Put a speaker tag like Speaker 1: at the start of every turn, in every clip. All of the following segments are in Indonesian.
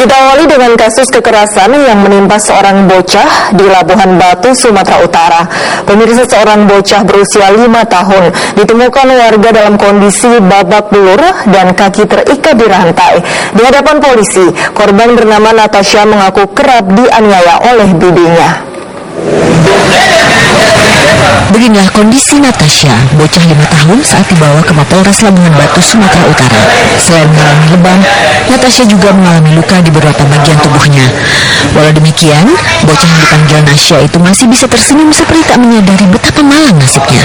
Speaker 1: Kita awali dengan kasus kekerasan yang menimpa seorang bocah di Labuhan Batu, Sumatera Utara. Pemirsa, seorang bocah berusia 5 tahun ditemukan warga dalam kondisi babak belur dan kaki terikat di rantai. Di hadapan polisi, korban bernama Natasha mengaku kerap dianiaya oleh bibinya.
Speaker 2: Beginilah kondisi Natasha, bocah 5 tahun saat dibawa ke Mapolres Labuhan Batu, Sumatera Utara. Selain mengalami lebam, Natasha juga mengalami luka di beberapa bagian tubuhnya. Walau demikian, bocah yang dipanggil Nasya itu masih bisa tersenyum seperti tak menyadari betapa malang nasibnya.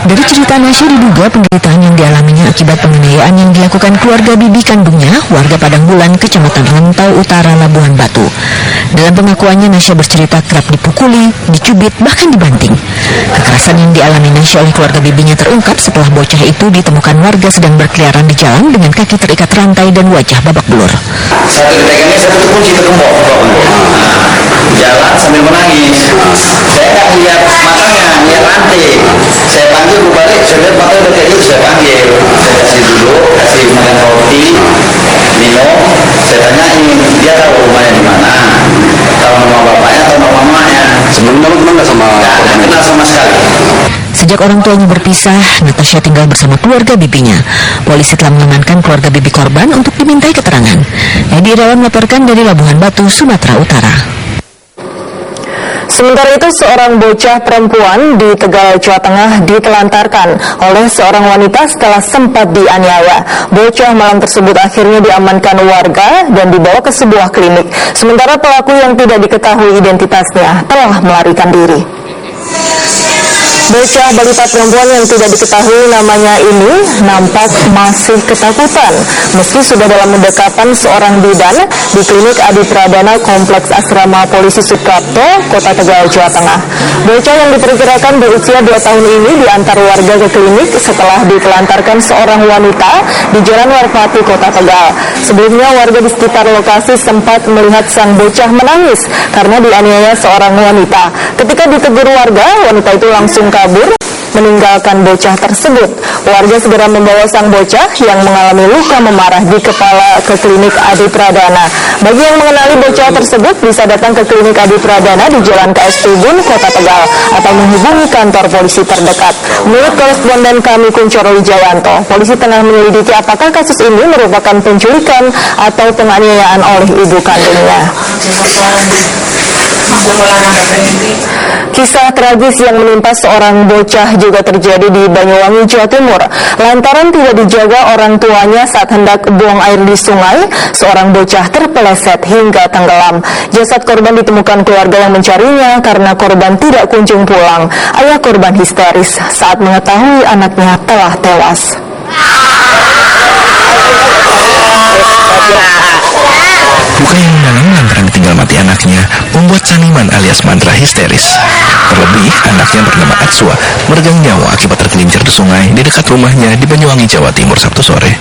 Speaker 2: Dari cerita Nasya diduga penderitaan yang dialaminya akibat penganiayaan yang dilakukan keluarga bibi kandungnya, warga Padang Bulan, Kecamatan Rantau Utara, Labuhan Batu. Dalam pengakuannya, Nasya bercerita kerap dipukuli, dicubit, bahkan dibanting. Kekerasan yang dialami Nasya oleh keluarga bibinya terungkap setelah bocah itu ditemukan warga sedang berkeliaran di jalan dengan kaki terikat rantai dan wajah babak belur.
Speaker 3: Satu dipegangnya, satu kunci tergembok. Jalan sambil menangis. Saya nggak lihat matanya, lihat rantai. Saya panggil balik, saya lihat matanya udah kayak gitu, saya panggil. Saya kasih duduk, kasih makan roti, minum. Saya tanyain, dia tahu rumahnya di mana, tahu nama bapaknya, tahu nama mamanya. Sebelumnya kenal nggak sama korban? Kenal sama sekali.
Speaker 2: Sejak orang tuanya berpisah, Natasha tinggal bersama keluarga bibinya. Polisi telah mengamankan keluarga bibi korban untuk dimintai keterangan. Edi Irawan melaporkan dari Labuhan Batu, Sumatera Utara.
Speaker 1: Sementara itu, seorang bocah perempuan di Tegal, Jawa Tengah ditelantarkan oleh seorang wanita setelah sempat dianiaya. Bocah malam tersebut akhirnya diamankan warga dan dibawa ke sebuah klinik. Sementara pelaku yang tidak diketahui identitasnya telah melarikan diri. Bocah balita perempuan yang tidak diketahui namanya ini nampak masih ketakutan meski sudah dalam mendekatan seorang bidan di klinik Adi Pradana Kompleks Asrama Polisi Suprapto, Kota Tegal, Jawa Tengah. Bocah yang diperkirakan berusia 2 tahun ini diantar warga ke klinik setelah ditelantarkan seorang wanita di Jalan Warpati, Kota Tegal. Sebelumnya warga di sekitar lokasi sempat melihat sang bocah menangis karena dianiaya seorang wanita. Ketika ditegur warga, wanita itu langsung kabur meninggalkan bocah tersebut. Warga segera membawa sang bocah yang mengalami luka memarah di kepala ke klinik Adi Pradana. Bagi yang mengenali bocah tersebut bisa datang ke klinik Adi Pradana di Jalan KS Tubun, Kota Tegal, atau menghubungi kantor polisi terdekat. Menurut koresponden kami Kuncoro Wijayanto, polisi tengah menyelidiki apakah kasus ini merupakan penculikan atau penganiayaan oleh ibu kandungnya. Kisah tragis yang menimpa seorang bocah juga terjadi di Banyuwangi, Jawa Timur. Lantaran tidak dijaga orang tuanya saat hendak buang air di sungai, seorang bocah terpeleset hingga tenggelam. Jasad korban ditemukan keluarga yang mencarinya karena korban tidak kunjung pulang. Ayah korban histeris saat mengetahui anaknya telah tewas.
Speaker 4: Luka yang mendalam lantaran ditinggal mati anaknya membuat Saniman alias Mantra histeris. Terlebih, anaknya bernama Atswa meregang nyawa akibat tergelincir di sungai di dekat rumahnya di Banyuwangi, Jawa Timur, Sabtu sore.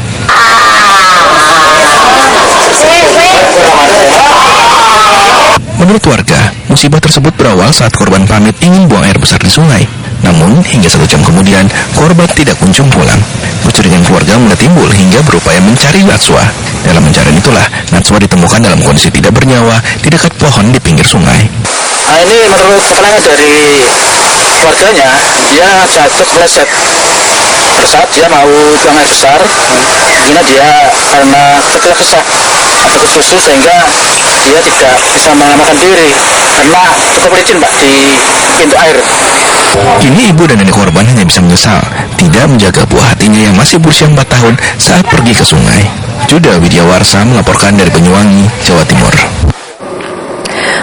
Speaker 4: Menurut warga, musibah tersebut berawal saat korban pamit ingin buang air besar di sungai. Namun, hingga 1 jam kemudian, korban tidak kunjung pulang. Kecurigaan keluarga mulai timbul hingga berupaya mencari Natswa. Dalam pencarian itulah, Natswa ditemukan dalam kondisi tidak bernyawa di dekat pohon di pinggir sungai.
Speaker 3: Nah, ini menurut keterangan dari keluarganya, dia jatuh meleset. Pada saat dia mau buang air besar, akhirnya dia karena tergesa-gesa atau kesusu sehingga dia tidak bisa menyelamatkan diri karena cukup licin, Pak, di pintu air.
Speaker 4: Kini ibu dan nenek korban hanya bisa menyesal tidak menjaga buah hatinya yang masih berusia 4 tahun saat pergi ke sungai. Juda Widyawarsa melaporkan dari Banyuwangi, Jawa Timur.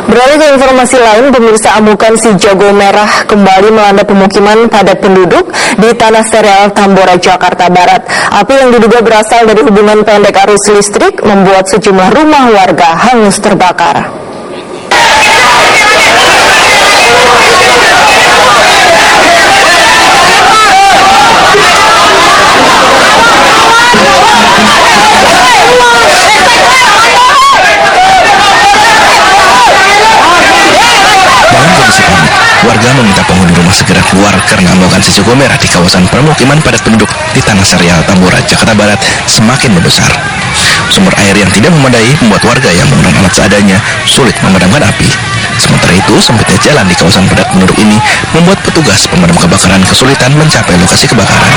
Speaker 1: Beralih ke informasi lain, pemirsa, amukan si jago merah kembali melanda pemukiman padat penduduk di Tanah Serial, Tambora, Jakarta Barat. Api yang diduga berasal dari hubungan pendek arus listrik membuat sejumlah rumah warga hangus terbakar.
Speaker 4: Warga meminta penghuni rumah segera keluar karena amukan si jago merah di kawasan permukiman padat penduduk di Tanah Serial, Tambora, Jakarta Barat semakin membesar. Sumber air yang tidak memadai membuat warga yang menggunakan alat seadanya sulit memadamkan api. Sementara itu, sempitnya jalan di kawasan padat penduduk ini membuat petugas pemadam kebakaran kesulitan mencapai lokasi kebakaran.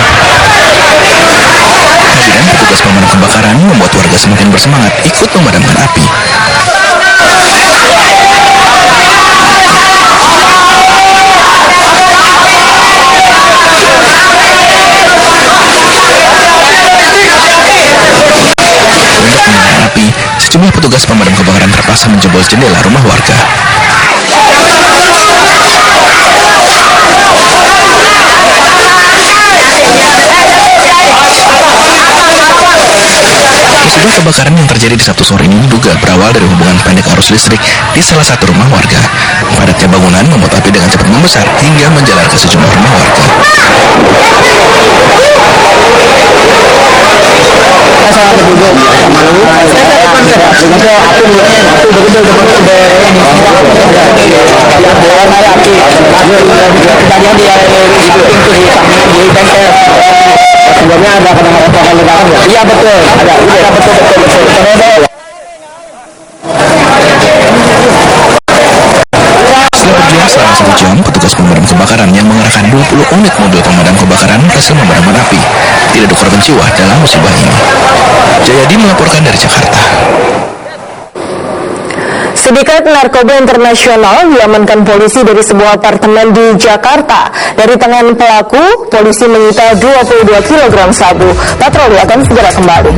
Speaker 4: Kehadiran petugas pemadam kebakaran membuat warga semakin bersemangat ikut memadamkan api. Sejumlah petugas pemadam kebakaran terpaksa menjebol jendela rumah warga. Musibah kebakaran yang terjadi di Sabtu sore ini diduga berawal dari hubungan pendek arus listrik di salah satu rumah warga. Padatnya bangunan membuat api dengan cepat membesar hingga menjalar ke sejumlah rumah warga.
Speaker 3: Sebelumnya ada kebakaran ledakan ya? Iya betul, ada betul.
Speaker 4: Setelah berjuang selama 1 jam, petugas pemadam kebakaran yang mengerahkan 20 unit mobil pemadam kebakaran berhasil memadamkan api. Tidak ada korban jiwa dalam musibah ini. Jayadi melaporkan dari Jakarta.
Speaker 1: Sindikat narkoba internasional diamankan polisi dari sebuah apartemen di Jakarta. Dari tangan pelaku, polisi menyita 22 kg sabu. Patroli akan segera kembali.